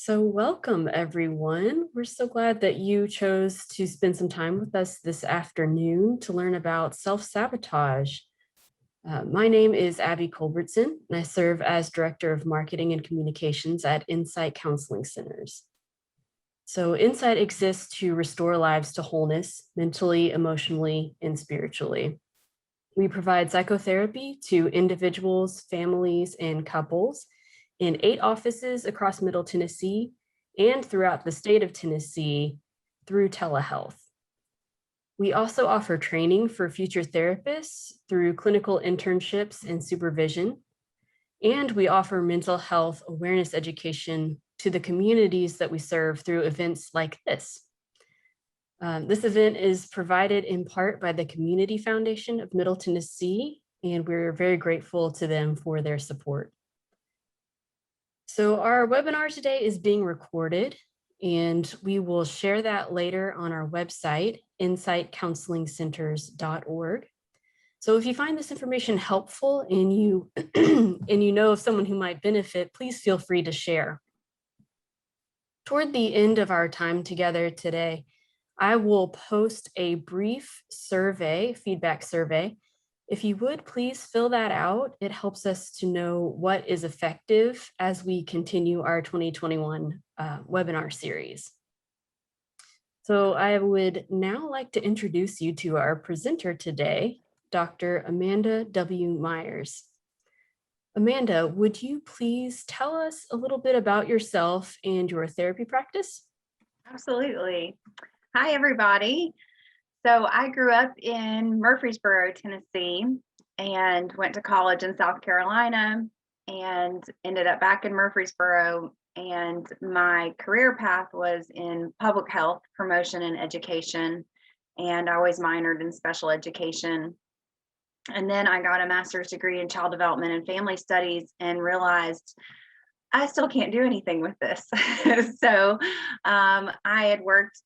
So, welcome everyone. We're so glad that you chose to spend some time with us this afternoon to learn about self sabotage. My name is Abby Culbertson, and I serve as Director of Marketing and Communications at Insight Counseling Centers. So, Insight exists to restore lives to wholeness, mentally, emotionally, and spiritually. We provide psychotherapy to individuals, families, and couples in 8 offices across Middle Tennessee and throughout the state of Tennessee through telehealth. We also offer training for future therapists through clinical internships and supervision. And we offer mental health awareness education to the communities that we serve through events like this. This event is provided in part by the Community Foundation of Middle Tennessee, and we're very grateful to them for their support. So our webinar today is being recorded, and we will share that later on our website, insightcounselingcenters.org. So if you find this information helpful and you know of someone who might benefit, please feel free to share. Toward the end of our time together today, I will post a brief survey, feedback survey. If you would, please fill that out. It helps us to know what is effective as we continue our 2021 webinar series. So I would now like to introduce you to our presenter today, Dr. Amanda W. Myers. Amanda, would you please tell us a little bit about yourself and your therapy practice? Absolutely. Hi, everybody. So I grew up in Murfreesboro, Tennessee, and went to college in South Carolina and ended up back in Murfreesboro. And my career path was in public health promotion and education. And I always minored in special education. And then I got a master's degree in child development and family studies and realized I still can't do anything with this. So I had worked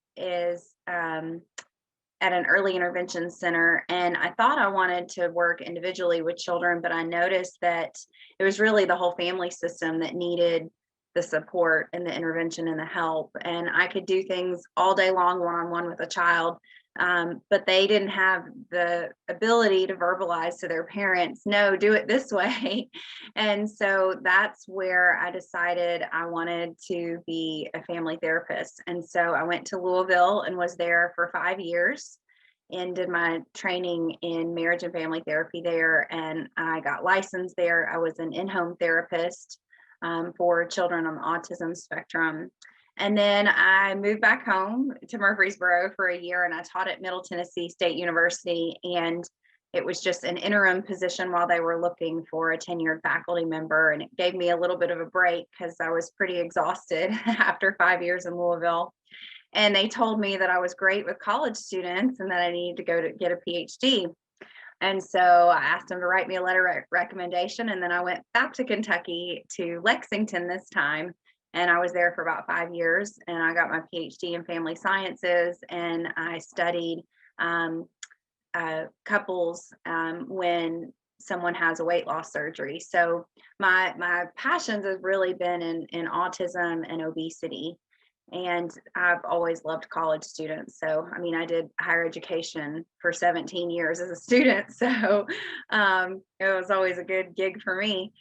at an early intervention center, and I thought I wanted to work individually with children, but I noticed that it was really the whole family system that needed the support and the intervention and the help. And I could do things all day long one-on-one with a child, but they didn't have the ability to verbalize to their parents, no, do it this way. And so that's where I decided I wanted to be a family therapist. And so I went to Louisville and was there for 5 years and did my training in marriage and family therapy there. And I got licensed there. I was an in-home therapist for children on the autism spectrum. And then I moved back home to Murfreesboro for a year, and I taught at Middle Tennessee State University. And it was just an interim position while they were looking for a tenured faculty member. And it gave me a little bit of a break because I was pretty exhausted after 5 years in Louisville. And they told me that I was great with college students and that I needed to go to get a PhD. And so I asked them to write me a letter of recommendation. And then I went back to Kentucky to Lexington this time. And I was there for about 5 years, and I got my PhD in family sciences, and I studied couples when someone has a weight loss surgery. So my passions have really been in autism and obesity. And I've always loved college students. So, I mean, I did higher education for 17 years as a student. So it was always a good gig for me.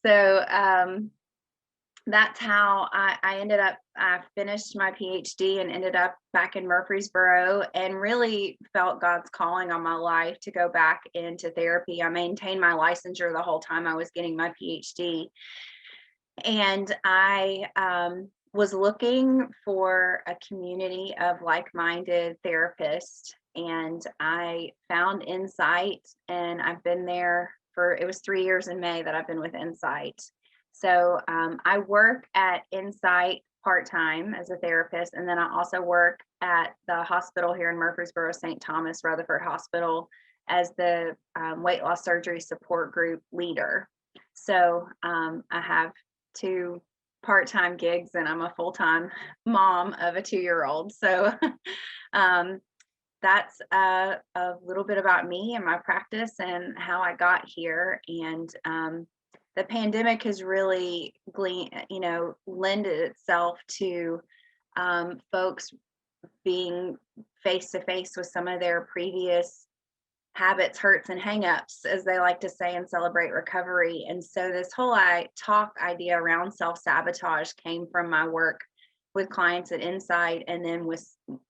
So that's how I ended up, I finished my PhD and ended up back in Murfreesboro and really felt God's calling on my life to go back into therapy. I maintained my licensure the whole time I was getting my PhD. And I was looking for a community of like-minded therapists, and I found Insight, and I've been there it was 3 years in May that I've been with Insight. So I work at Insight part-time as a therapist, and then I also work at the hospital here in Murfreesboro, St. Thomas Rutherford Hospital, as the weight loss surgery support group leader. So I have 2 part-time gigs, and I'm a full-time mom of a 2-year-old. So that's a little bit about me and my practice and how I got here. And the pandemic has really lended itself to folks being face to face with some of their previous habits, hurts, and hangups, as they like to say in Celebrate Recovery. And so this whole talk idea around self-sabotage came from my work with clients at Insight, and then with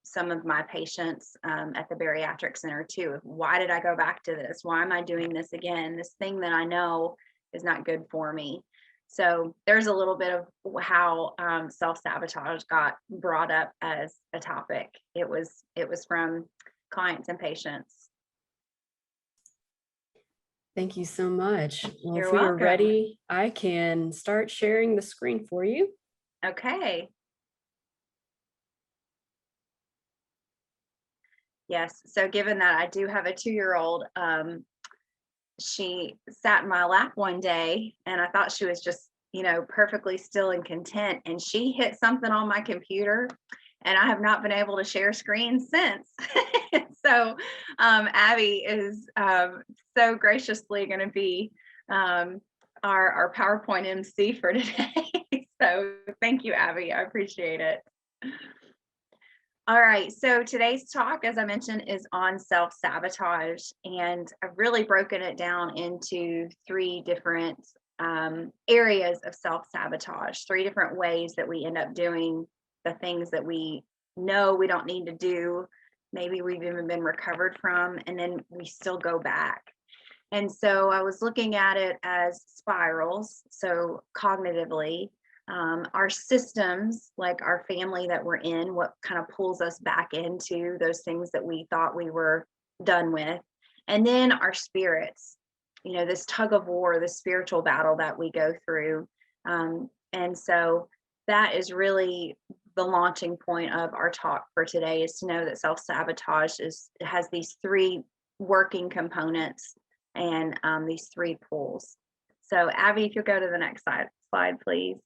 some of my patients at the bariatric center too. Why did I go back to this? Why am I doing this again? This thing that I know is not good for me. So there's a little bit of how self-sabotage got brought up as a topic. It was from clients and patients. Thank you so much. Well, You're if we are welcome. ready, I can start sharing the screen for you. Okay. Yes. So given that I do have a 2-year-old, she sat in my lap one day and I thought she was just, perfectly still and content. And she hit something on my computer and I have not been able to share screens since. So Abby is so graciously going to be our PowerPoint MC for today. So thank you, Abby. I appreciate it. All right, so today's talk, as I mentioned, is on self-sabotage, and I've really broken it down into 3 different areas of self-sabotage, 3 different ways that we end up doing the things that we know we don't need to do. Maybe we've even been recovered from, and then we still go back. And so I was looking at it as spirals, so cognitively. Our systems, like our family that we're in, what kind of pulls us back into those things that we thought we were done with. And then our spirits, this tug of war, the spiritual battle that we go through. And so that is really the launching point of our talk for today, is to know that self-sabotage has these 3 working components and these 3 pulls. So Abby, if you'll go to the next slide, please.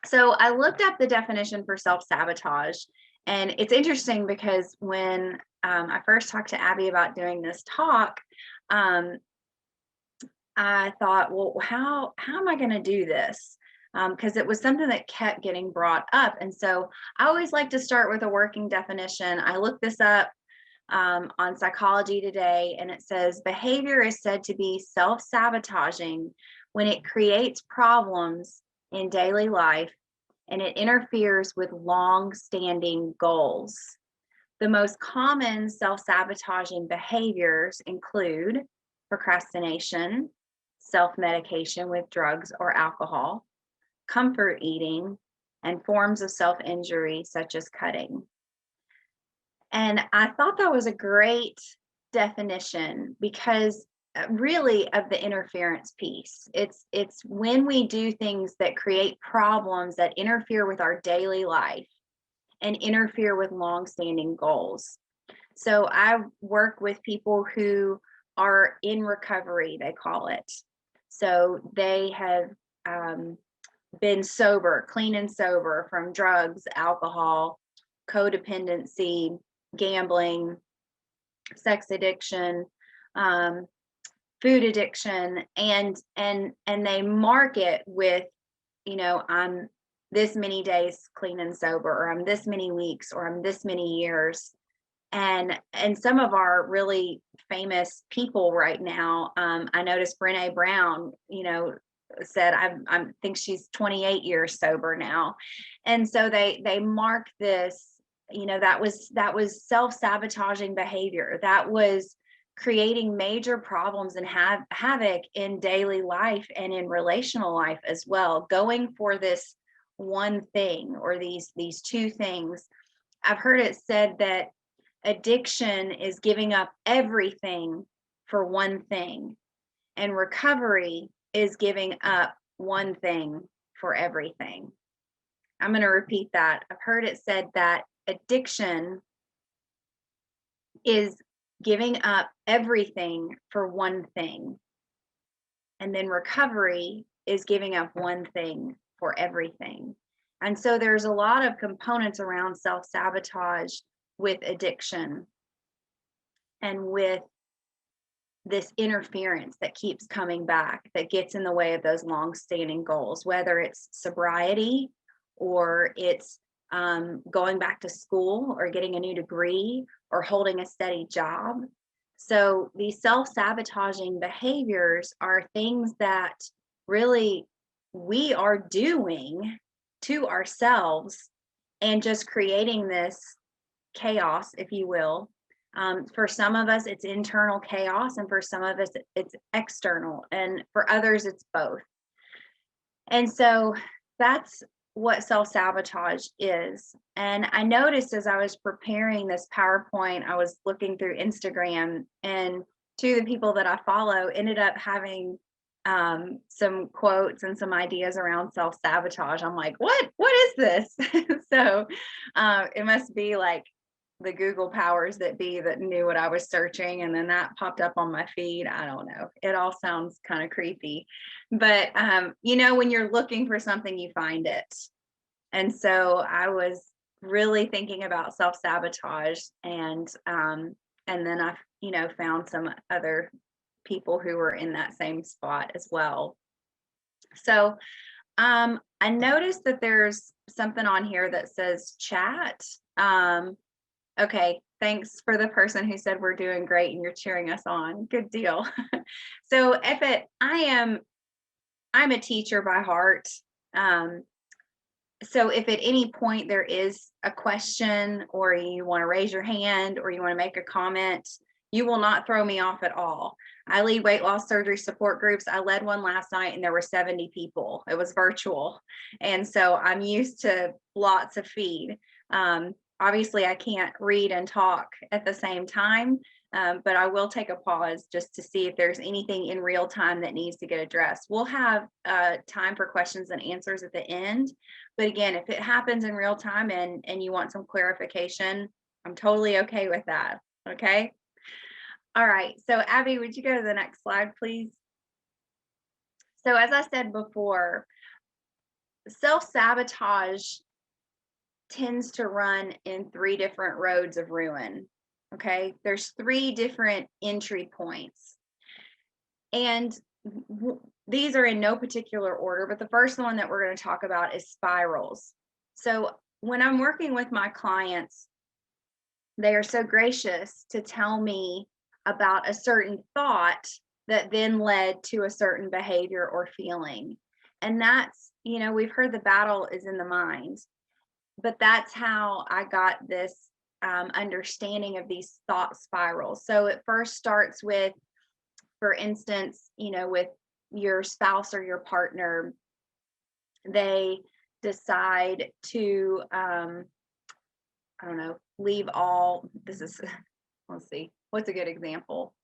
So I looked up the definition for self-sabotage, and it's interesting because when I first talked to Abby about doing this talk, I thought, well, how am I going to do this? Because it was something that kept getting brought up. And so I always like to start with a working definition. I looked this up on Psychology Today, and it says behavior is said to be self-sabotaging when it creates problems in daily life and it interferes with long-standing goals. The most common self-sabotaging behaviors include procrastination, self-medication with drugs or alcohol, comfort eating, and forms of self-injury such as cutting. And I thought that was a great definition because really of the interference piece. It's when we do things that create problems that interfere with our daily life and interfere with long-standing goals. So I work with people who are in recovery, they call it. So they have been sober, clean and sober from drugs, alcohol, codependency, gambling, sex addiction, food addiction, and they mark it with, I'm this many days clean and sober, or I'm this many weeks, or I'm this many years. And some of our really famous people right now, I noticed Brené Brown, said I think she's 28 years sober now. And so they mark this, that was self-sabotaging behavior. That was creating major problems and havoc in daily life and in relational life as well, going for this one thing or these 2 things. I've heard it said that addiction is giving up everything for one thing, and recovery is giving up one thing for everything. I'm going to repeat that. I've heard it said that addiction is giving up everything for one thing, and then recovery is giving up one thing for everything. And so there's a lot of components around self-sabotage with addiction and with this interference that keeps coming back, that gets in the way of those long-standing goals, whether it's sobriety or it's going back to school or getting a new degree or holding a steady job. So these self-sabotaging behaviors are things that really we are doing to ourselves and just creating this chaos, if you will. For some of us, it's internal chaos, and for some of us, it's external, and for others, it's both. And so that's what self sabotage is. And I noticed as I was preparing this PowerPoint, I was looking through Instagram, and two of the people that I follow ended up having some quotes and some ideas around self sabotage. I'm like, what is this? So it must be like the Google powers that be that knew what I was searching. And then that popped up on my feed. I don't know. It all sounds kind of creepy. But, when you're looking for something, you find it. And so I was really thinking about self sabotage. And then I, found some other people who were in that same spot as well. So I noticed that there's something on here that says chat. Okay, thanks for the person who said we're doing great and you're cheering us on. Good deal. So I'm a teacher by heart. So if at any point there is a question or you want to raise your hand or you want to make a comment, you will not throw me off at all. I lead weight loss surgery support groups. I led one last night and there were 70 people. It was virtual. And so I'm used to lots of feed. Obviously, I can't read and talk at the same time, but I will take a pause just to see if there's anything in real time that needs to get addressed. We'll have time for questions and answers at the end. But again, if it happens in real time and you want some clarification, I'm totally okay with that. Okay. All right. So Abby, would you go to the next slide, please? So as I said before, self-sabotage tends to run in three different roads of ruin. Okay, there's three different entry points. And these are in no particular order, but the first one that we're going to talk about is spirals. So when I'm working with my clients, they are so gracious to tell me about a certain thought that then led to a certain behavior or feeling. And that's, we've heard the battle is in the mind. But that's how I got this understanding of these thought spirals. So it first starts with, for instance, with your spouse or your partner, they decide to, I don't know, leave all, let's see, what's a good example?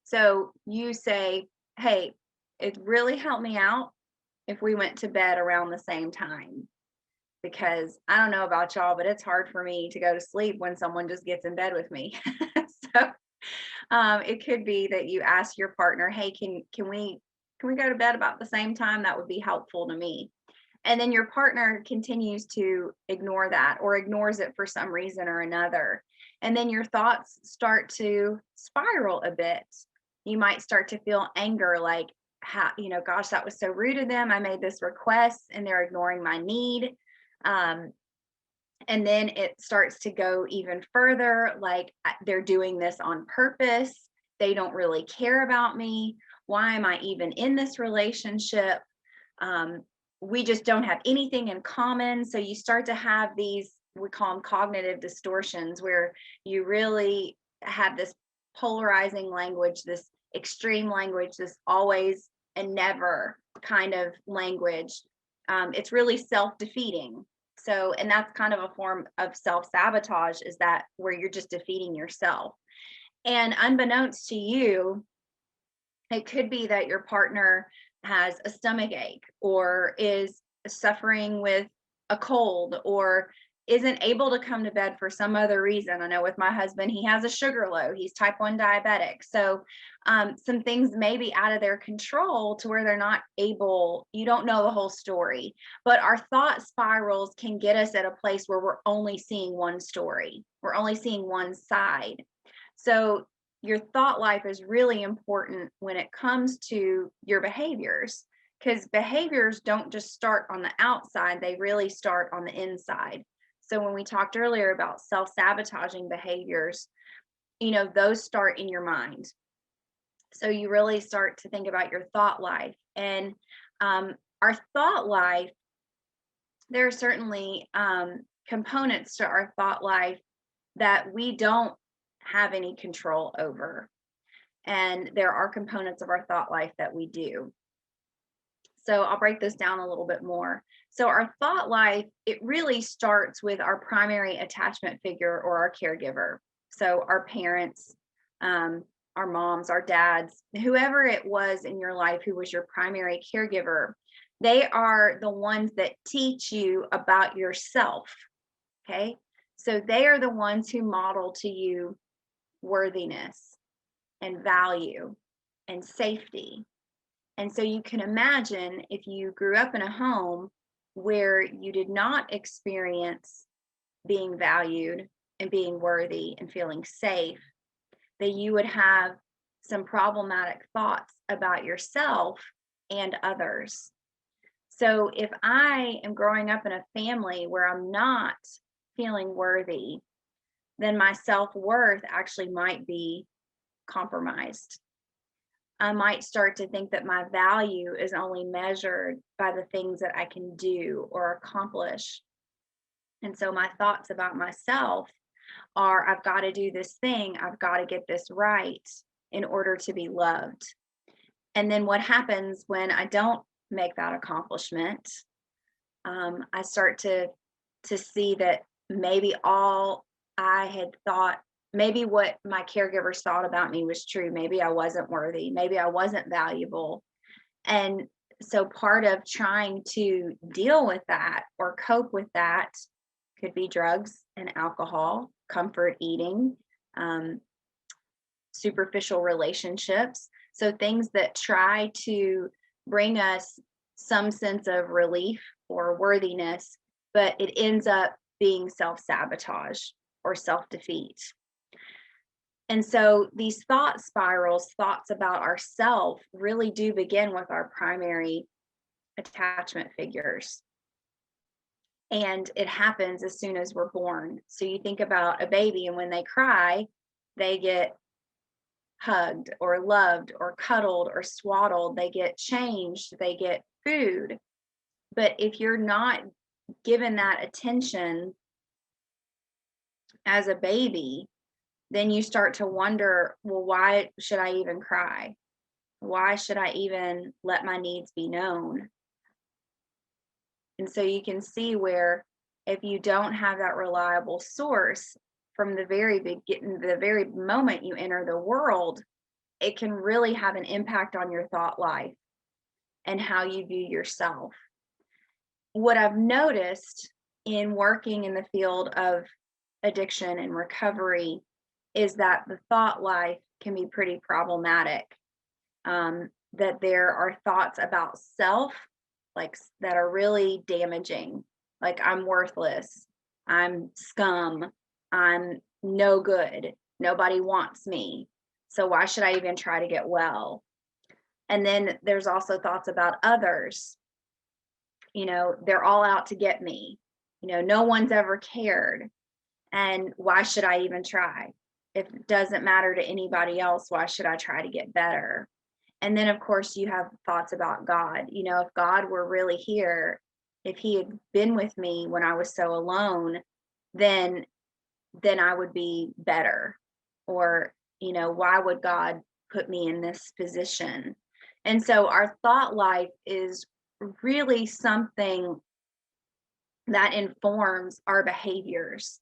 So you say, hey, it really helped me out if we went to bed around the same time, because I don't know about y'all, but it's hard for me to go to sleep when someone just gets in bed with me. So it could be that you ask your partner, hey, can we go to bed about the same time? That would be helpful to me. And then your partner continues to ignore that or ignores it for some reason or another. And then your thoughts start to spiral a bit. You might start to feel anger, like, how, gosh, that was so rude of them. I made this request and they're ignoring my need. And then it starts to go even further, like they're doing this on purpose. They don't really care about me. Why am I even in this relationship? We just don't have anything in common. So you start to have these, we call them cognitive distortions, where you really have this polarizing language, this extreme language, this always and never kind of language. It's really self-defeating. So, and that's kind of a form of self-sabotage, is that where you're just defeating yourself. And unbeknownst to you, it could be that your partner has a stomach ache or is suffering with a cold, or isn't able to come to bed for some other reason. I know with my husband, he has a sugar low, he's type 1 diabetic. So some things may be out of their control to where they're not able, you don't know the whole story. But our thought spirals can get us at a place where we're only seeing one story, we're only seeing one side. So your thought life is really important when it comes to your behaviors, because behaviors don't just start on the outside, they really start on the inside. So when we talked earlier about self-sabotaging behaviors, those start in your mind. So you really start to think about your thought life. And our thought life, there are certainly components to our thought life that we don't have any control over. And there are components of our thought life that we do. So I'll break this down a little bit more. So our thought life, it really starts with our primary attachment figure or our caregiver. So our parents, our moms, our dads, whoever it was in your life who was your primary caregiver, they are the ones that teach you about yourself. Okay. So they are the ones who model to you worthiness and value and safety. And so you can imagine if you grew up in a home where you did not experience being valued and being worthy and feeling safe, that you would have some problematic thoughts about yourself and others. So if I am growing up in a family where I'm not feeling worthy, then my self-worth actually might be compromised. I might start to think that my value is only measured by the things that I can do or accomplish. And so my thoughts about myself are, I've got to do this thing, I've got to get this right in order to be loved. And then what happens when I don't make that accomplishment? I start to see that maybe all I had thought, maybe what my caregivers thought about me was true. Maybe I wasn't worthy. Maybe I wasn't valuable. And so part of trying to deal with that or cope with that could be drugs and alcohol, comfort eating, superficial relationships. So things that try to bring us some sense of relief or worthiness, but it ends up being self-sabotage or self-defeat. And so these thought spirals, thoughts about ourself, really do begin with our primary attachment figures. And it happens as soon as we're born. So you think about a baby, and when they cry, they get hugged or loved or cuddled or swaddled, they get changed, they get food. But if you're not given that attention as a baby, then you start to wonder, well, why should I even cry? Why should I even let my needs be known? And so you can see where if you don't have that reliable source from the very beginning, the very moment you enter the world, it can really have an impact on your thought life and how you view yourself. What I've noticed in working in the field of addiction and recovery is that the thought life can be pretty problematic. That there are thoughts about self, like that are really damaging. Like, I'm worthless, I'm scum, I'm no good, nobody wants me, so why should I even try to get well? And then there's also thoughts about others. They're all out to get me. No one's ever cared. And why should I even try? If it doesn't matter to anybody else, why should I try to get better? And then, of course, you have thoughts about God. If God were really here, if he had been with me when I was so alone, then I would be better. Or, why would God put me in this position? And so our thought life is really something that informs our behaviors.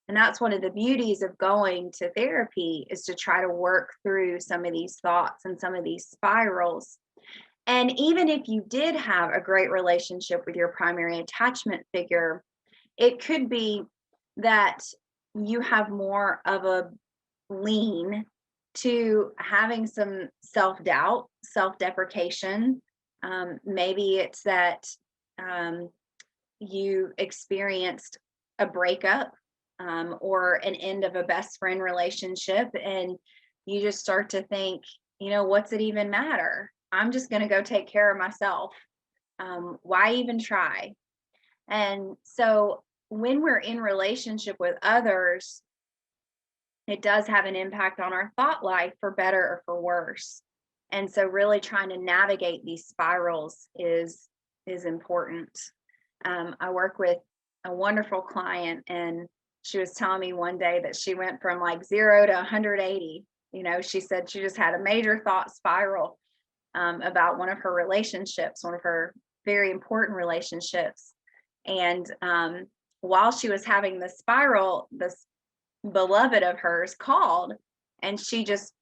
And that's one of the beauties of going to therapy, is to try to work through some of these thoughts and some of these spirals. And even if you did have a great relationship with your primary attachment figure, It could be that you have more of a lean to having some self-doubt, self-deprecation. Maybe it's that um, you experienced a breakup or an end of a best friend relationship, and you just start to think, what's it even matter? I'm just going to go take care of myself. Why even try? And so when we're in relationship with others, it does have an impact on our thought life for better or for worse. And so really trying to navigate these spirals is important. I work with a wonderful client, and she was telling me one day that she went from like 0 to 180. She said she just had a major thought spiral about one of her relationships, one of her very important relationships. And while she was having the spiral, this beloved of hers called, and she just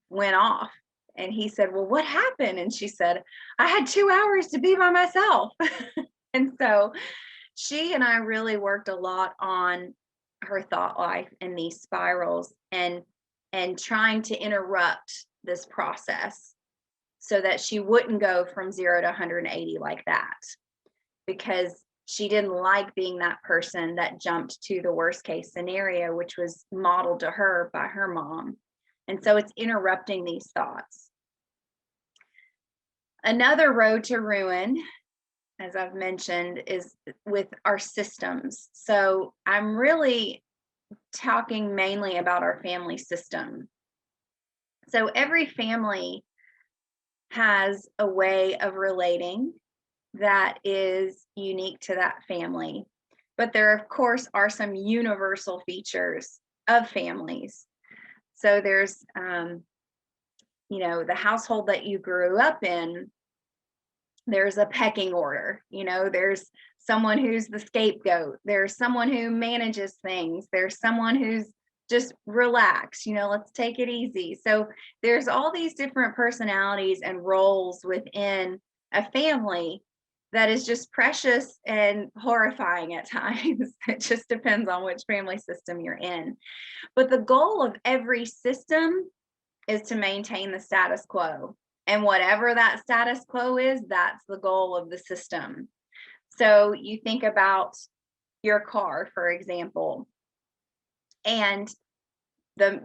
went off. And he said, well, what happened? And she said, I had 2 hours to be by myself. And so she and I really worked a lot on her thought life and these spirals, and trying to interrupt this process so that she wouldn't go from 0 to 180 like that, because she didn't like being that person that jumped to the worst case scenario, which was modeled to her by her mom. And so it's interrupting these thoughts. Another road to ruin, as I've mentioned, is with our systems. So I'm really talking mainly about our family system. So every family has a way of relating that is unique to that family. But there, of course, are some universal features of families. So there's, the household that you grew up in, there's a pecking order. There's someone who's the scapegoat. There's someone who manages things. There's someone who's just relax, let's take it easy. So there's all these different personalities and roles within a family that is just precious and horrifying at times. It just depends on which family system you're in. But the goal of every system is to maintain the status quo. And whatever that status quo is, that's the goal of the system. So you think about your car, for example, and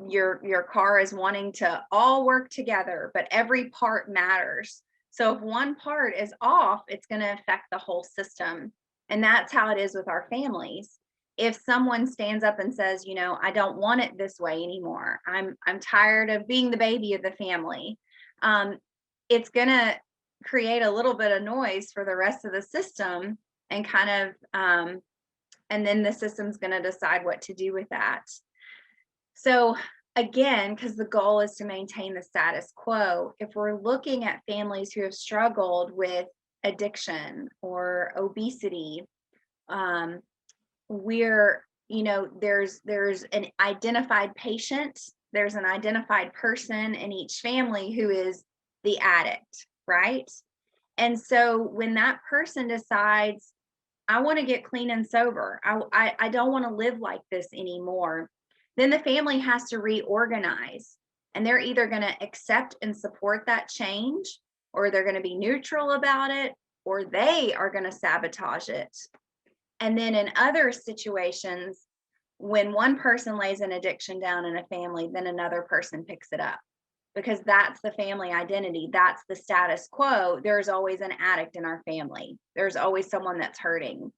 your car is wanting to all work together, but every part matters. So if one part is off, it's going to affect the whole system. And that's how it is with our families. If someone stands up and says, I don't want it this way anymore, I'm tired of being the baby of the family, it's going to create a little bit of noise for the rest of the system, and and then the system's going to decide what to do with that. So again, because the goal is to maintain the status quo, if we're looking at families who have struggled with addiction or obesity, there's an identified patient, there's an identified person in each family who is the addict, right? And so when that person decides, I want to get clean and sober, I don't want to live like this anymore, then the family has to reorganize, and they're either going to accept and support that change, or they're going to be neutral about it, or they are going to sabotage it. And then in other situations, when one person lays an addiction down in a family, then another person picks it up, because that's the family identity. That's the status quo. There's always an addict in our family. There's always someone that's hurting.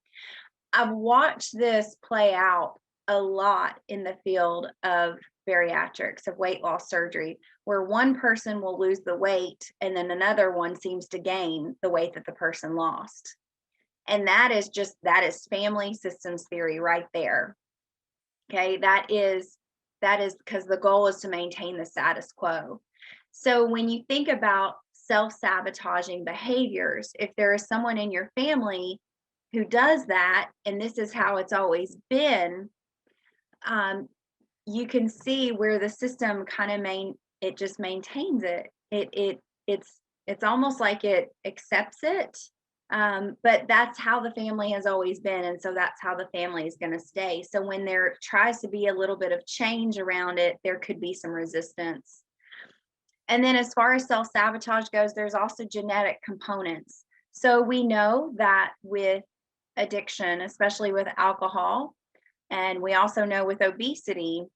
I've watched this play out a lot in the field of bariatrics, of weight loss surgery, where one person will lose the weight and then another one seems to gain the weight that the person lost. And that is family systems theory right there. Okay, that is because the goal is to maintain the status quo. So when you think about self-sabotaging behaviors, if there is someone in your family who does that, and this is how it's always been, you can see where the system it just maintains it. It's almost like it accepts it, But that's how the family has always been. And so that's how the family is going to stay. So when there tries to be a little bit of change around it, there could be some resistance. And then as far as self-sabotage goes, there's also genetic components. So we know that with addiction, especially with alcohol, and we also know with obesity,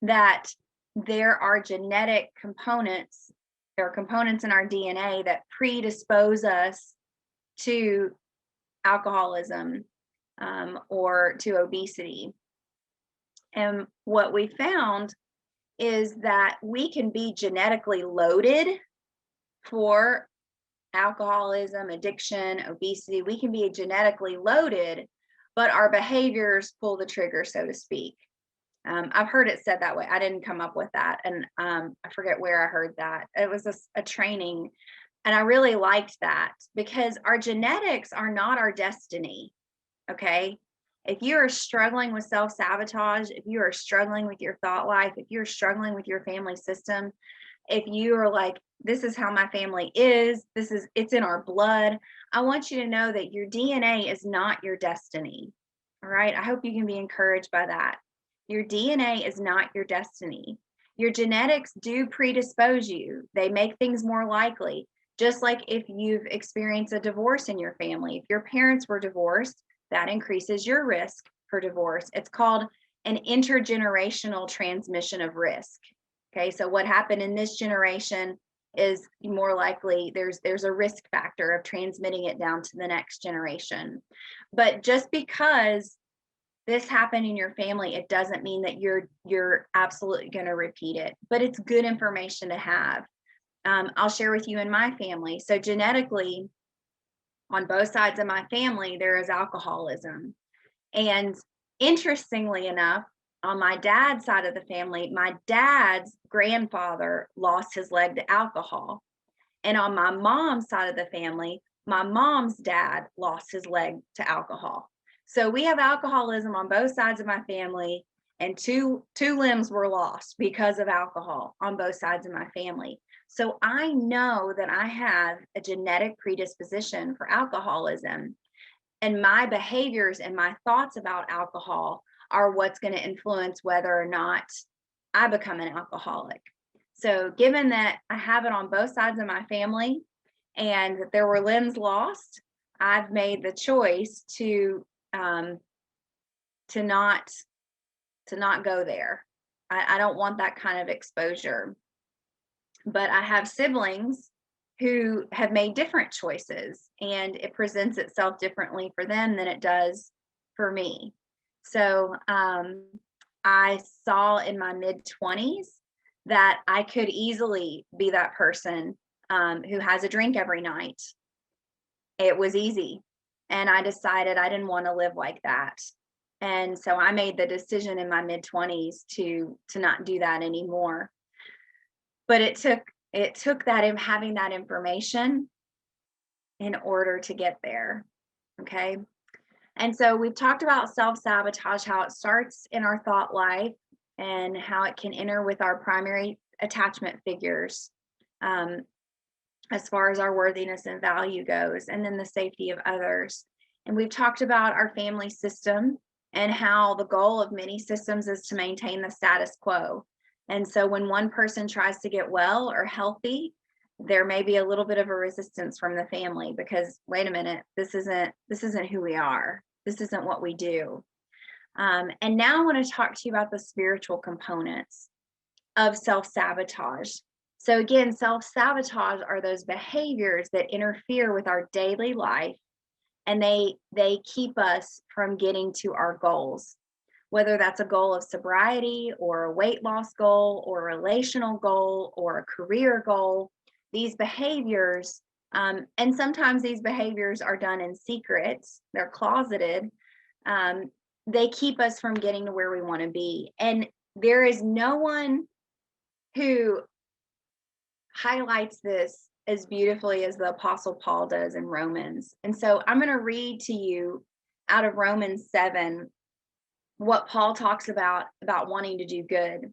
that there are genetic components, there are components in our DNA that predispose us to alcoholism or to obesity. And what we found is that we can be genetically loaded for alcoholism, addiction, obesity. We can be genetically loaded, but our behaviors pull the trigger, so to speak. I've heard it said that way. I didn't come up with that. And I forget where I heard that. It was a training. And I really liked that because our genetics are not our destiny. Okay. If you are struggling with self-sabotage, if you are struggling with your thought life, if you're struggling with your family system, if you are like, this is how my family is, it's in our blood, I want you to know that your DNA is not your destiny. All right. I hope you can be encouraged by that. Your DNA is not your destiny. Your genetics do predispose you. They make things more likely. Just like if you've experienced a divorce in your family, if your parents were divorced, that increases your risk for divorce. It's called an intergenerational transmission of risk. Okay, so what happened in this generation is more likely there's a risk factor of transmitting it down to the next generation. But just because this happened in your family, it doesn't mean that you're absolutely going to repeat it, but it's good information to have. I'll share with you in my family. So genetically, on both sides of my family, there is alcoholism. And interestingly enough, on my dad's side of the family, my dad's grandfather lost his leg to alcohol. And on my mom's side of the family, my mom's dad lost his leg to alcohol. So we have alcoholism on both sides of my family, and two limbs were lost because of alcohol on both sides of my family. So I know that I have a genetic predisposition for alcoholism, and my behaviors and my thoughts about alcohol are what's going to influence whether or not I become an alcoholic. So given that I have it on both sides of my family and that there were limbs lost, I've made the choice to not go there. I don't want that kind of exposure. But I have siblings who have made different choices, and it presents itself differently for them than it does for me. So I saw in my mid-20s that I could easily be that person who has a drink every night. It was easy. And I decided I didn't want to live like that. And so I made the decision in my mid-20s to not do that anymore. But it took that having that information in order to get there. Okay. And so we've talked about self-sabotage, how it starts in our thought life and how it can enter with our primary attachment figures as far as our worthiness and value goes, and then the safety of others. And we've talked about our family system and how the goal of many systems is to maintain the status quo. And so when one person tries to get well or healthy, there may be a little bit of a resistance from the family because, wait a minute, this isn't who we are. This isn't what we do. And now I want to talk to you about the spiritual components of self-sabotage. So again, self-sabotage are those behaviors that interfere with our daily life, and they keep us from getting to our goals, whether that's a goal of sobriety or a weight loss goal or a relational goal or a career goal. These behaviors, and sometimes these behaviors are done in secret, they're closeted, they keep us from getting to where we want to be. And there is no one who highlights this as beautifully as the Apostle Paul does in Romans. And so I'm going to read to you out of Romans 7 what Paul talks about wanting to do good.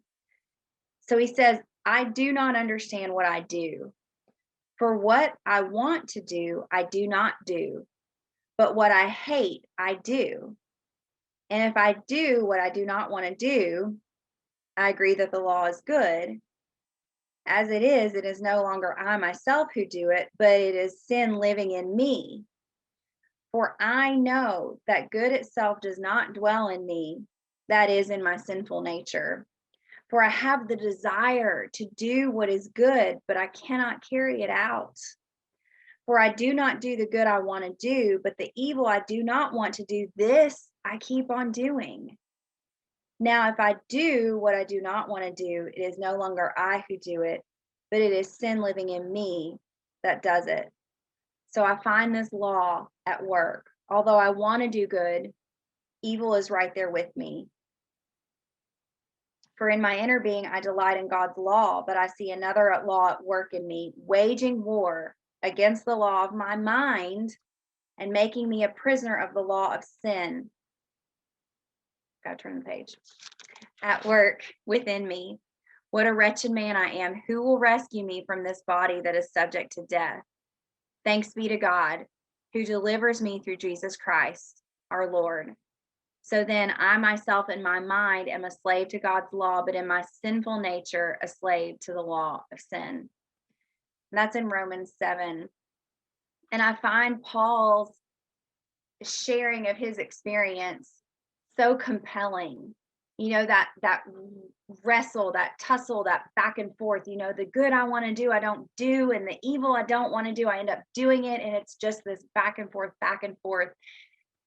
So he says, I do not understand what I do. For what I want to do, I do not do. but what I hate, I do. And if I do what I do not want to do, I agree that the law is good. As it is no longer I myself who do it, but it is sin living in me. For I know that good itself does not dwell in me, that is, in my sinful nature. For I have the desire to do what is good, but I cannot carry it out. For I do not do the good I want to do, but the evil I do not want to do, this I keep on doing. Now, if I do what I do not want to do, it is no longer I who do it, but it is sin living in me that does it. So I find this law at work. Although I want to do good, evil is right there with me. For in my inner being, I delight in God's law, but I see another law at work in me, waging war against the law of my mind and making me a prisoner of the law of sin. Gotta turn the page. At work within me. What a wretched man I am. Who will rescue me from this body that is subject to death? Thanks be to God, who delivers me through Jesus Christ, our Lord. So then I myself in my mind am a slave to God's law, but in my sinful nature, a slave to the law of sin. And that's in Romans 7. And I find Paul's sharing of his experience so compelling. You know, that wrestle, that tussle, that back and forth, you know, the good I want to do, I don't do, and the evil I don't want to do, I end up doing it. And it's just this back and forth, back and forth.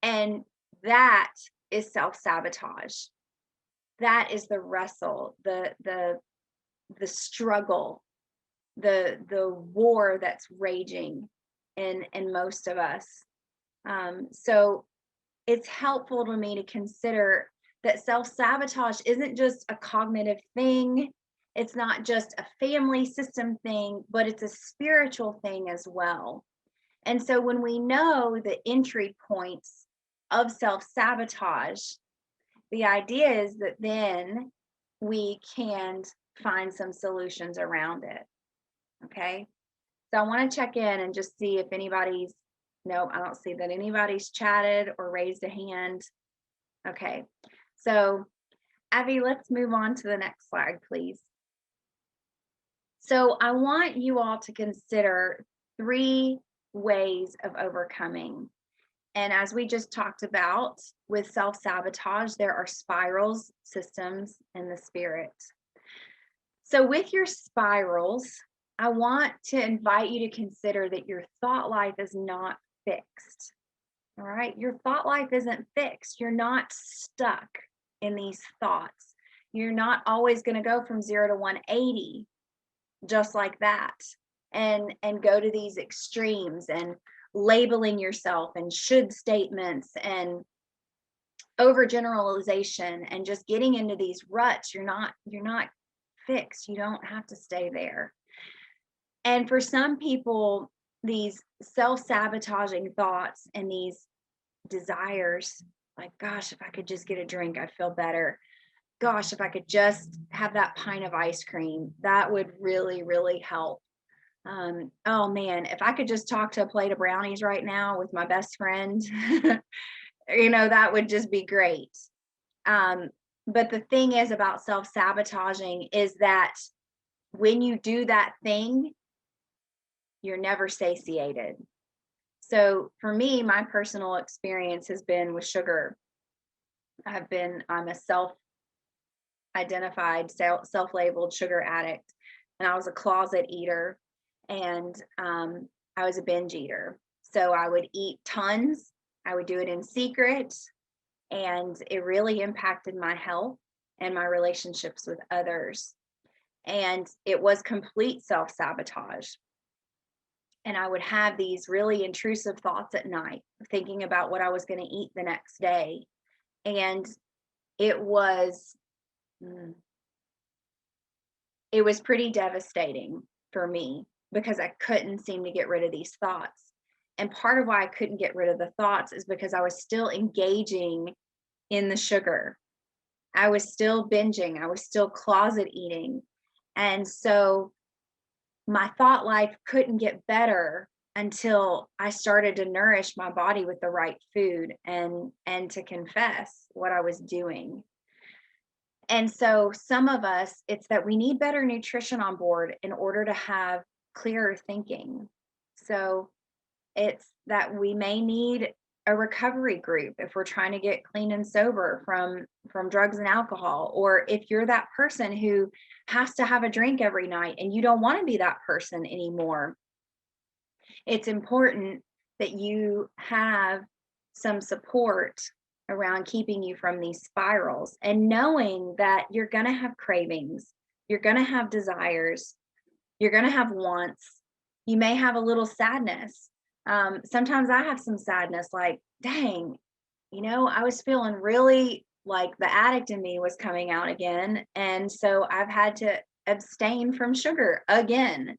And that is self-sabotage. That is the wrestle, the struggle, the war that's raging in most of us. So it's helpful to me to consider that self-sabotage isn't just a cognitive thing. It's not just a family system thing, but it's a spiritual thing as well. And so when we know the entry points of self-sabotage, the idea is that then we can find some solutions around it. Okay. So I want to check in and just see if anybody's, no, I don't see that anybody's chatted or raised a hand. Okay. So Abby, let's move on to the next slide, please. So I want you all to consider 3 ways of overcoming. And as we just talked about with self-sabotage, there are spirals, systems, and the spirit. So with your spirals, I want to invite you to consider that your thought life is not fixed. All right. Your thought life isn't fixed. You're not stuck in these thoughts. You're not always going to go from 0 to 180 just like that and go to these extremes and labeling yourself and should statements and overgeneralization and just getting into these ruts. You're not fixed. You don't have to stay there. And for some people, these self-sabotaging thoughts and these desires, like, gosh, if I could just get a drink, I'd feel better. Gosh, if I could just have that pint of ice cream, that would really, really help. Oh man, if I could just talk to a plate of brownies right now with my best friend, you know, that would just be great. But the thing is about self-sabotaging is that when you do that thing, you're never satiated. So for me, my personal experience has been with sugar. I'm a self-identified, self-labeled sugar addict, and I was a closet eater, and I was a binge eater. So I would eat tons. I would do it in secret, and it really impacted my health and my relationships with others. And it was complete self-sabotage. And I would have these really intrusive thoughts at night, thinking about what I was going to eat the next day. And it was pretty devastating for me because I couldn't seem to get rid of these thoughts. And part of why I couldn't get rid of the thoughts is because I was still engaging in the sugar. I was still binging. I was still closet eating. And so my thought life couldn't get better until I started to nourish my body with the right food and to confess what I was doing. And so some of us, it's that we need better nutrition on board in order to have clearer thinking. So it's that we may need a recovery group if we're trying to get clean and sober from drugs and alcohol, or if you're that person who has to have a drink every night and you don't want to be that person anymore. It's important that you have some support around keeping you from these spirals and knowing that you're going to have cravings, you're going to have desires, you're going to have wants, you may have a little sadness. Sometimes I have some sadness, like, dang, I was feeling really like the addict in me was coming out again. And so I've had to abstain from sugar again.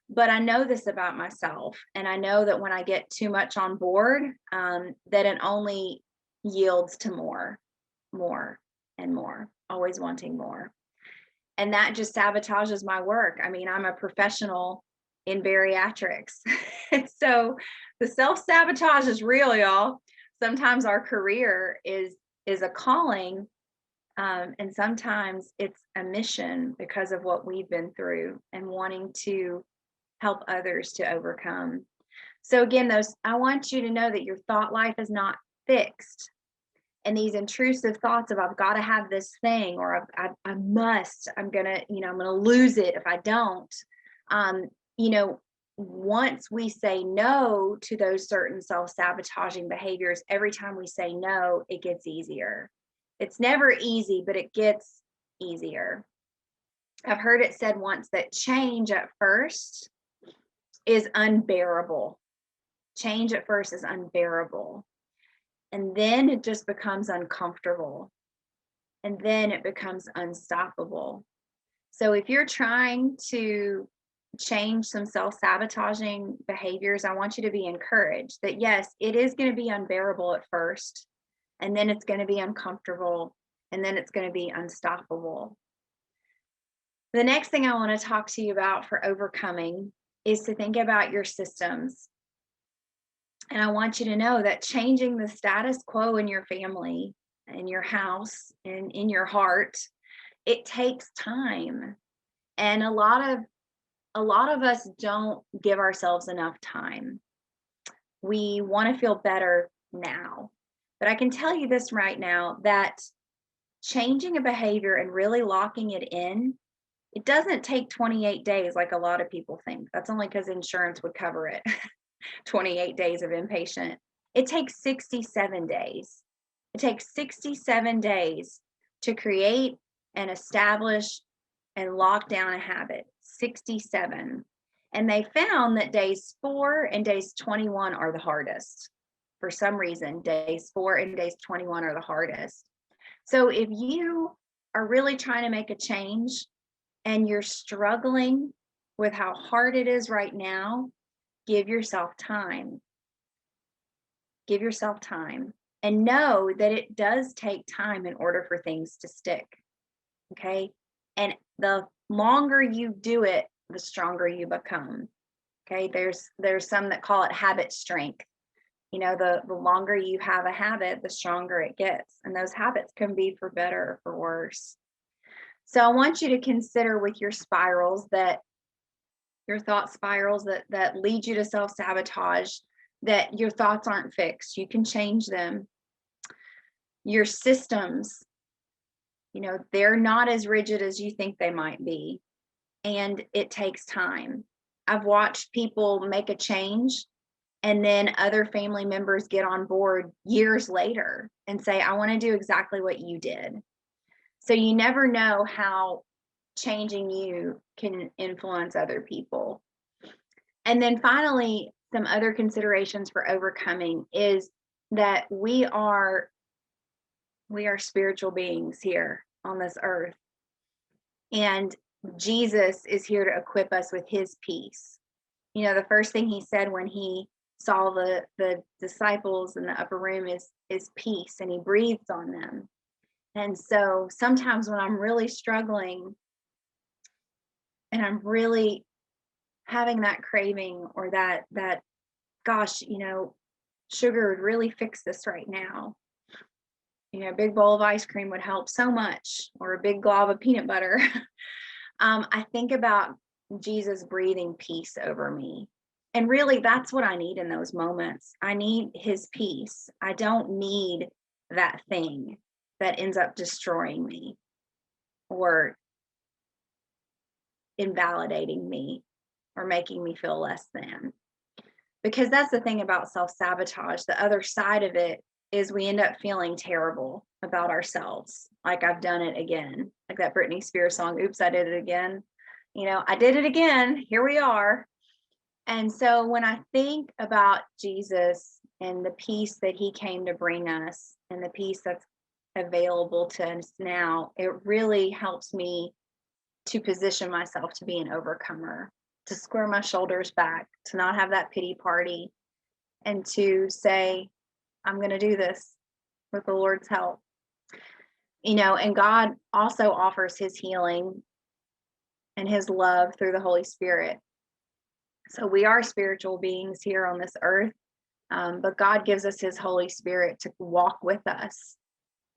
But I know this about myself. And I know that when I get too much on board, that it only yields to more, and more, always wanting more. And that just sabotages my work. I mean, I'm a professional in bariatrics. So the self-sabotage is real, y'all. Sometimes our career is a calling, and sometimes it's a mission because of what we've been through and wanting to help others to overcome. So again, I want you to know that your thought life is not fixed. And these intrusive thoughts of I've got to have this thing, or I must, I'm gonna lose it if I don't. Once we say no to those certain self-sabotaging behaviors, every time we say no, it gets easier. It's never easy, but it gets easier. I've heard it said once that change at first is unbearable. Change at first is unbearable. And then it just becomes uncomfortable. And then it becomes unstoppable. So if you're trying to change some self-sabotaging behaviors, I want you to be encouraged that yes, it is going to be unbearable at first, and then it's going to be uncomfortable, and then it's going to be unstoppable. The next thing I want to talk to you about for overcoming is to think about your systems. And I want you to know that changing the status quo in your family, in your house, and in your heart, it takes time. And a lot of us don't give ourselves enough time. We want to feel better now. But I can tell you this right now, that changing a behavior and really locking it in, it doesn't take 28 days like a lot of people think. That's only because insurance would cover it. 28 days of inpatient. It takes 67 days. It takes 67 days to create and establish and lock down a habit. 67. And they found that days 4 and days 21 are the hardest. For some reason, days 4 and days 21 are the hardest. So if you are really trying to make a change and you're struggling with how hard it is right now, give yourself time. Give yourself time. And know that it does take time in order for things to stick. Okay? And the longer you do it, the stronger you become. Okay? There's some that call it habit strength. The longer you have a habit, the stronger it gets. And those habits can be for better or for worse. So I want you to consider with your spirals, that your thought spirals that lead you to self-sabotage, that your thoughts aren't fixed. You can change them. Your systems, they're not as rigid as you think they might be. And it takes time. I've watched people make a change, and then other family members get on board years later and say, I want to do exactly what you did. So you never know how changing you can influence other people. And then finally, some other considerations for overcoming is that we are spiritual beings here on this earth. And Jesus is here to equip us with his peace. The first thing he said when he saw the disciples in the upper room is peace, and he breathed on them. And so sometimes when I'm really struggling and I'm really having that craving or that gosh, sugar would really fix this right now. A big bowl of ice cream would help so much, or a big glob of peanut butter. I think about Jesus breathing peace over me. And really, that's what I need in those moments. I need his peace. I don't need that thing that ends up destroying me or invalidating me or making me feel less than. Because that's the thing about self-sabotage. The other side of it is we end up feeling terrible about ourselves. Like, I've done it again. Like that Britney Spears song, "Oops, I did it again." I did it again. Here we are. And so when I think about Jesus and the peace that he came to bring us and the peace that's available to us now, it really helps me to position myself to be an overcomer, to square my shoulders back, to not have that pity party, and to say, I'm going to do this with the Lord's help. And God also offers his healing and his love through the Holy Spirit. So we are spiritual beings here on this earth, but God gives us his Holy Spirit to walk with us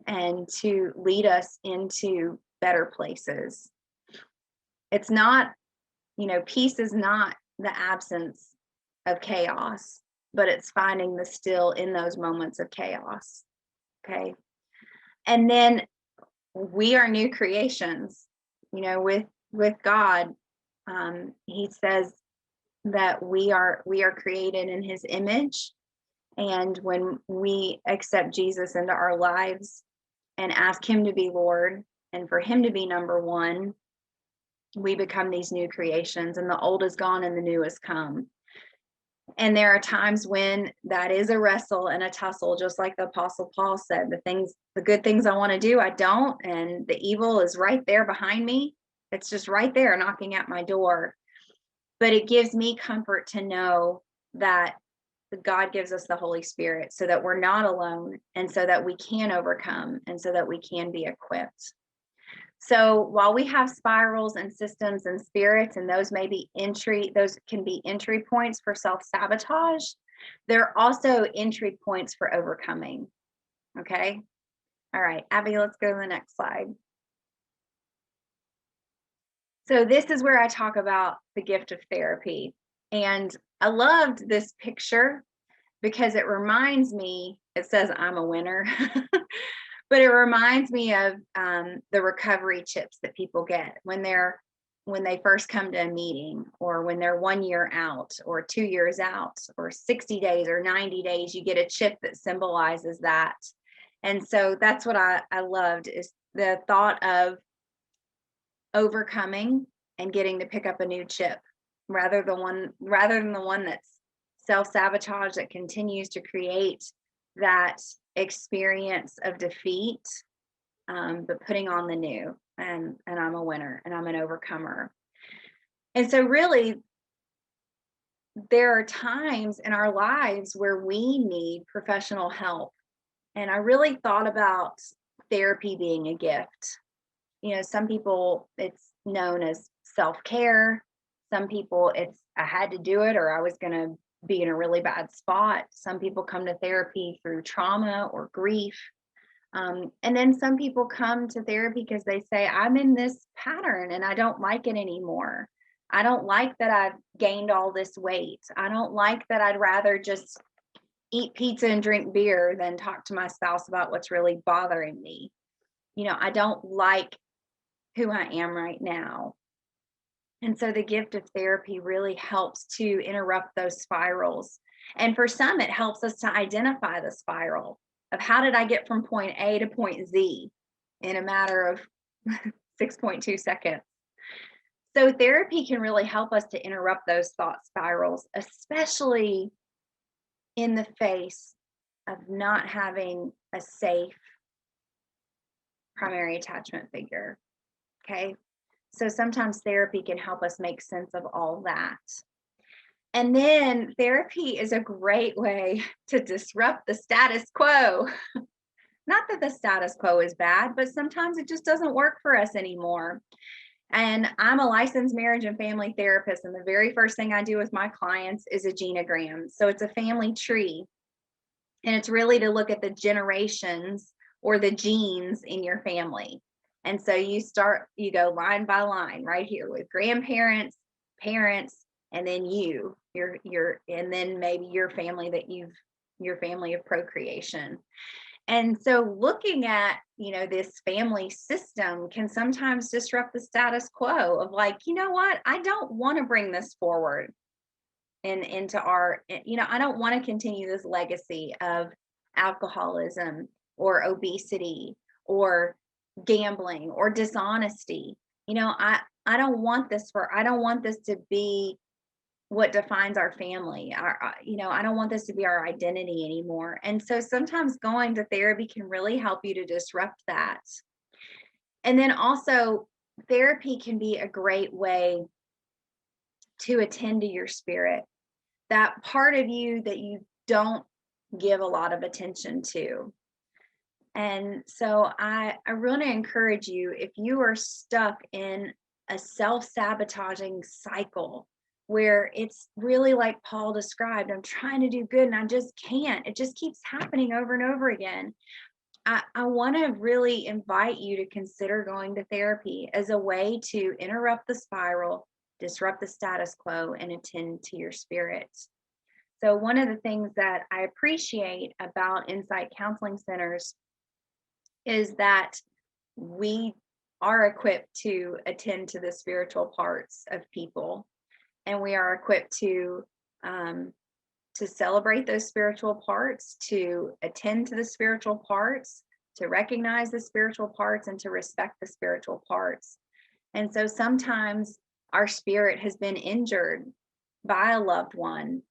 and to lead us into better places. It's not, peace is not the absence of chaos, but it's finding the still in those moments of chaos. Okay. And then we are new creations, with God. He says that we are created in his image. And when we accept Jesus into our lives and ask him to be Lord and for him to be number one, we become these new creations, and the old is gone and the new has come. And there are times when that is a wrestle and a tussle, just like the Apostle Paul said, the good things I want to do, I don't. And the evil is right there behind me. It's just right there knocking at my door. But it gives me comfort to know that God gives us the Holy Spirit so that we're not alone, and so that we can overcome, and so that we can be equipped. So while we have spirals and systems and spirits, and those can be entry points for self-sabotage, there are also entry points for overcoming. Okay. All right, Abby, let's go to the next slide. So this is where I talk about the gift of therapy. And I loved this picture because it reminds me, it says I'm a winner, but it reminds me of the recovery chips that people get when they first come to a meeting, or when they're 1 year out or 2 years out or 60 days or 90 days, you get a chip that symbolizes that. And so that's what I loved, is the thought of overcoming and getting to pick up a new chip rather than the one that's self-sabotage, that continues to create that experience of defeat, but putting on the new, and I'm a winner and I'm an overcomer. And so really, there are times in our lives where we need professional help. And I really thought about therapy being a gift. Some people, it's known as self-care. Some people, it's I had to do it or I was going to be in a really bad spot. Some people come to therapy through trauma or grief. And then some people come to therapy because they say, I'm in this pattern and I don't like it anymore. I don't like that I've gained all this weight. I don't like that I'd rather just eat pizza and drink beer than talk to my spouse about what's really bothering me. I don't like who I am right now. And so the gift of therapy really helps to interrupt those spirals. And for some, it helps us to identify the spiral of how did I get from point A to point Z in a matter of 6.2 seconds. So therapy can really help us to interrupt those thought spirals, especially in the face of not having a safe primary attachment figure. Okay. So sometimes therapy can help us make sense of all that. And then therapy is a great way to disrupt the status quo. Not that the status quo is bad, but sometimes it just doesn't work for us anymore. And I'm a licensed marriage and family therapist. And the very first thing I do with my clients is a genogram. So it's a family tree. And it's really to look at the generations or the genes in your family. And so you go line by line right here with grandparents, parents, and then and then maybe your family your family of procreation. And so looking at, this family system can sometimes disrupt the status quo of like, you know what, I don't want to bring this forward and into I don't want to continue this legacy of alcoholism or obesity or gambling or dishonesty. I don't want this to be what defines our family. I don't want this to be our identity anymore. And so sometimes going to therapy can really help you to disrupt that. And then also, therapy can be a great way to attend to your spirit, that part of you that you don't give a lot of attention to. And so I really encourage you, if you are stuck in a self-sabotaging cycle where it's really like Paul described, I'm trying to do good and I just can't, it just keeps happening over and over again. I want to really invite you to consider going to therapy as a way to interrupt the spiral, disrupt the status quo, and attend to your spirit. So one of the things that I appreciate about Insight Counseling Centers is that we are equipped to attend to the spiritual parts of people, and we are equipped to celebrate those spiritual parts, to attend to the spiritual parts, to recognize the spiritual parts, and to respect the spiritual parts. And so sometimes our spirit has been injured by a loved one,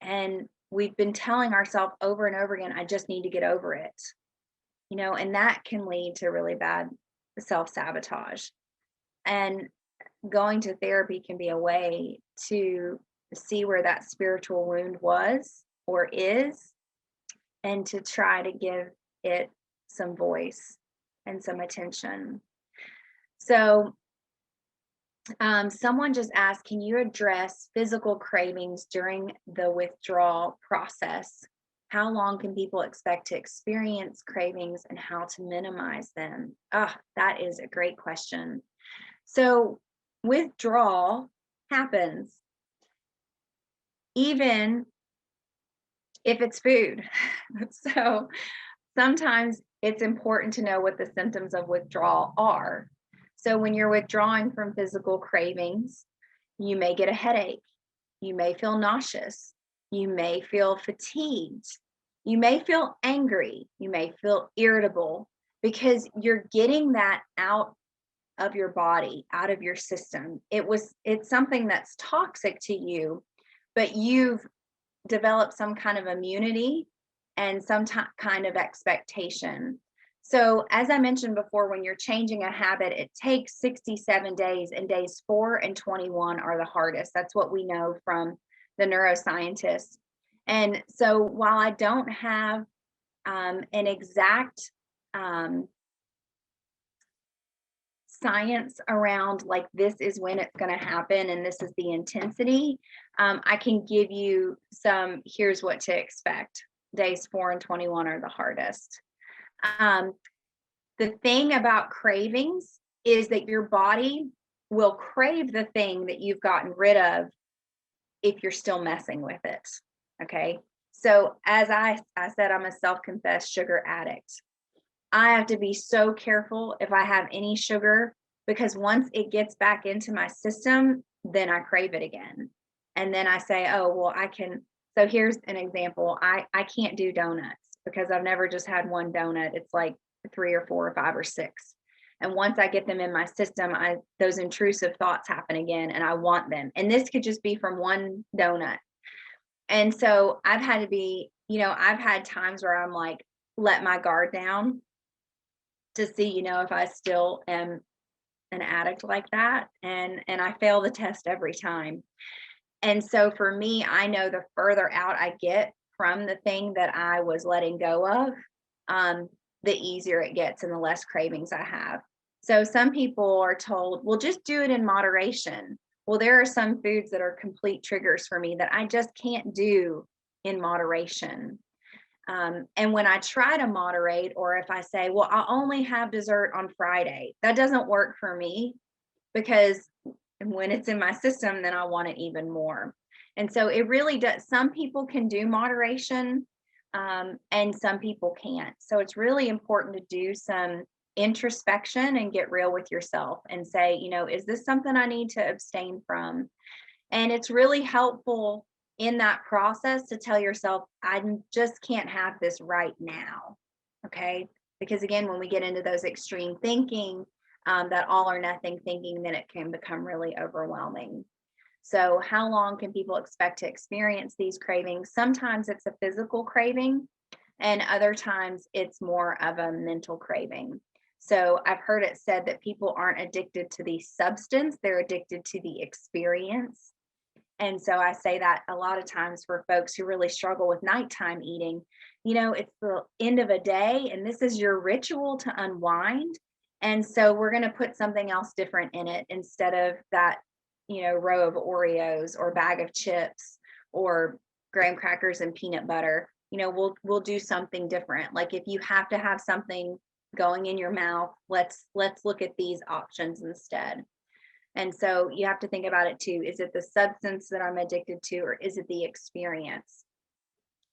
and we've been telling ourselves over and over again, I just need to get over it. And that can lead to really bad self-sabotage. And going to therapy can be a way to see where that spiritual wound was or is, and to try to give it some voice and some attention. So someone just asked, can you address physical cravings during the withdrawal process? How long can people expect to experience cravings and how to minimize them? That is a great question. So withdrawal happens even if it's food. So sometimes it's important to know what the symptoms of withdrawal are. So when you're withdrawing from physical cravings, you may get a headache. You may feel nauseous. You may feel fatigued. You may feel angry. You may feel irritable because you're getting that out of your body, out of your system. It's something that's toxic to you, but you've developed some kind of immunity and some kind of expectation. So as I mentioned before, when you're changing a habit, it takes 67 days, and days 4 and 21 are the hardest. That's what we know from the neuroscientists. And so while I don't have an exact science around like this is when it's going to happen and this is the intensity, I can give you here's what to expect. Days 4 and 21 are the hardest. The thing about cravings is that your body will crave the thing that you've gotten rid of if you're still messing with it. Okay. So as I said, I'm a self-confessed sugar addict. I have to be so careful if I have any sugar, because once it gets back into my system, then I crave it again. And then I say, oh, well, I can. So here's an example. I can't do donuts because I've never just had one donut. It's like 3 or 4 or 5 or 6. And once I get them in my system, those intrusive thoughts happen again and I want them. And this could just be from one donut. And so I've had to be, I've had times where I'm like, let my guard down to see, if I still am an addict like that. And I fail the test every time. And so for me, I know the further out I get from the thing that I was letting go of, the easier it gets and the less cravings I have. So some people are told, well, just do it in moderation. Well, there are some foods that are complete triggers for me that I just can't do in moderation. And when I try to moderate, or if I say, well, I'll only have dessert on Friday, that doesn't work for me, because when it's in my system, then I want it even more. And so it really does. Some people can do moderation, and some people can't. So it's really important to do some introspection and get real with yourself and say, is this something I need to abstain from? And it's really helpful in that process to tell yourself, I just can't have this right now. Okay. Because again, when we get into those extreme thinking, that all or nothing thinking, then it can become really overwhelming. So, how long can people expect to experience these cravings? Sometimes it's a physical craving, and other times it's more of a mental craving. So, I've heard it said that people aren't addicted to the substance, they're addicted to the experience. And so I say that a lot of times for folks who really struggle with nighttime eating, it's the end of a day and this is your ritual to unwind. And so we're going to put something else different in it instead of that, row of Oreos or bag of chips or graham crackers and peanut butter. We'll do something different. Like if you have to have something going in your mouth, let's look at these options instead. And so you have to think about it too. Is it the substance that I'm addicted to, or is it the experience?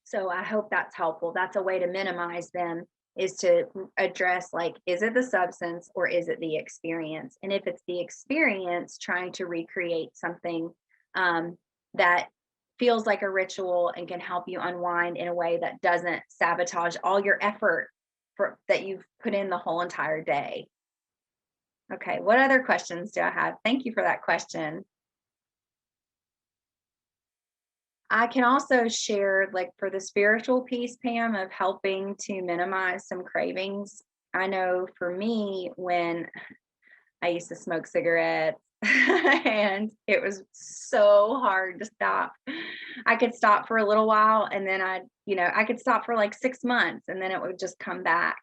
So I hope that's helpful. That's a way to minimize them, is to address, like, is it the substance or is it the experience? And if it's the experience, trying to recreate something that feels like a ritual and can help you unwind in a way that doesn't sabotage all your effort that you've put in the whole entire day. Okay, what other questions do I have? Thank you for that question. I can also share, like, for the spiritual piece, Pam, of helping to minimize some cravings. I know for me, when I used to smoke cigarettes and it was so hard to stop. I could stop for a little while and then I could stop for like 6 months and then it would just come back.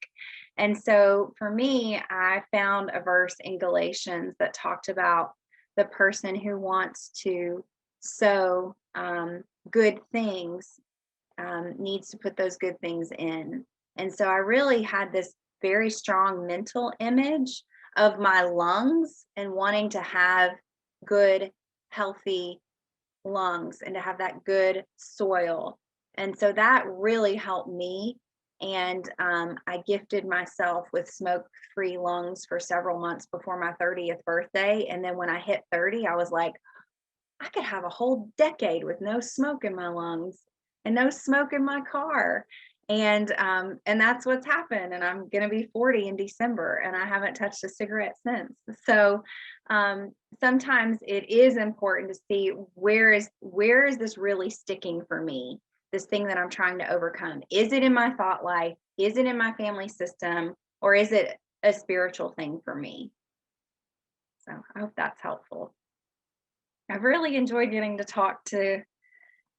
And so for me, I found a verse in Galatians that talked about the person who wants to sow good things needs to put those good things in. And so I really had this very strong mental image of my lungs and wanting to have good, healthy lungs and to have that good soil. And so that really helped me. And I gifted myself with smoke-free lungs for several months before my 30th birthday. And then when I hit 30, I was like, I could have a whole decade with no smoke in my lungs and no smoke in my car. And that's what's happened. And I'm going to be 40 in December, and I haven't touched a cigarette since. So sometimes it is important to see where is this really sticking for me, this thing that I'm trying to overcome. Is it in my thought life? Is it in my family system? Or is it a spiritual thing for me? So I hope that's helpful. I've really enjoyed getting to talk to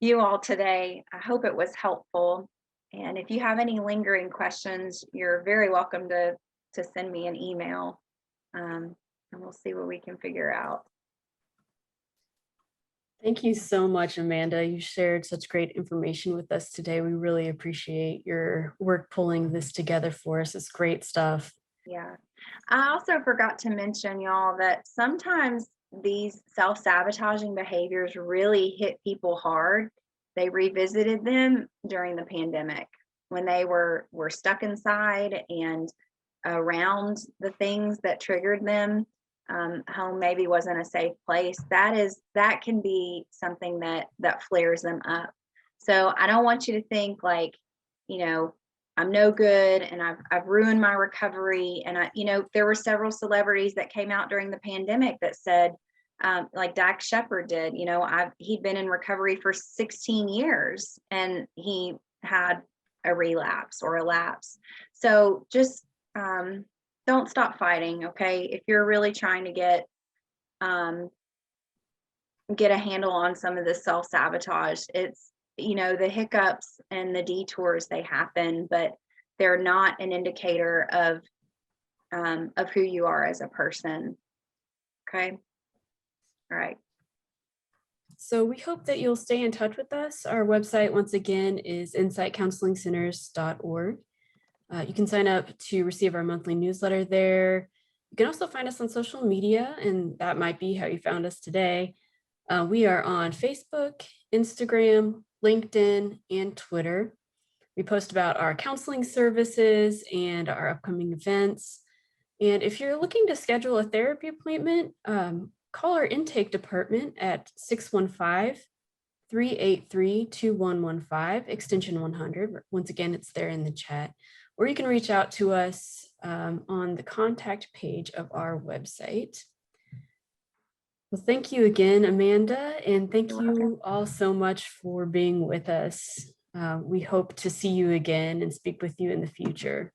you all today. I hope it was helpful. And if you have any lingering questions, you're very welcome to send me an email, and we'll see what we can figure out. Thank you so much, Amanda. You shared such great information with us today. We really appreciate your work pulling this together for us. It's great stuff. Yeah. I also forgot to mention, y'all, that sometimes these self-sabotaging behaviors really hit people hard. They revisited them during the pandemic when they were stuck inside and around the things that triggered them. Home maybe wasn't a safe place. That can be something that flares them up. So I don't want you to think like, I'm no good and I've ruined my recovery. And there were several celebrities that came out during the pandemic that said, like Dax Shepard did, he'd been in recovery for 16 years and he had a relapse or a lapse. So just don't stop fighting. Okay. If you're really trying to get a handle on some of this self-sabotage, it's, the hiccups and the detours, they happen, but they're not an indicator of of who you are as a person. Okay. All right. So we hope that you'll stay in touch with us. Our website, once again, is insightcounselingcenters.org. You can sign up to receive our monthly newsletter there. You can also find us on social media, and that might be how you found us today. We are on Facebook, Instagram, LinkedIn, and Twitter. We post about our counseling services and our upcoming events. And if you're looking to schedule a therapy appointment, call our intake department at 615-383-2115, extension 100. Once again, it's there in the chat. Or you can reach out to us on the contact page of our website. Well, thank you again, Amanda, and thank you all so much for being with us. We hope to see you again and speak with you in the future.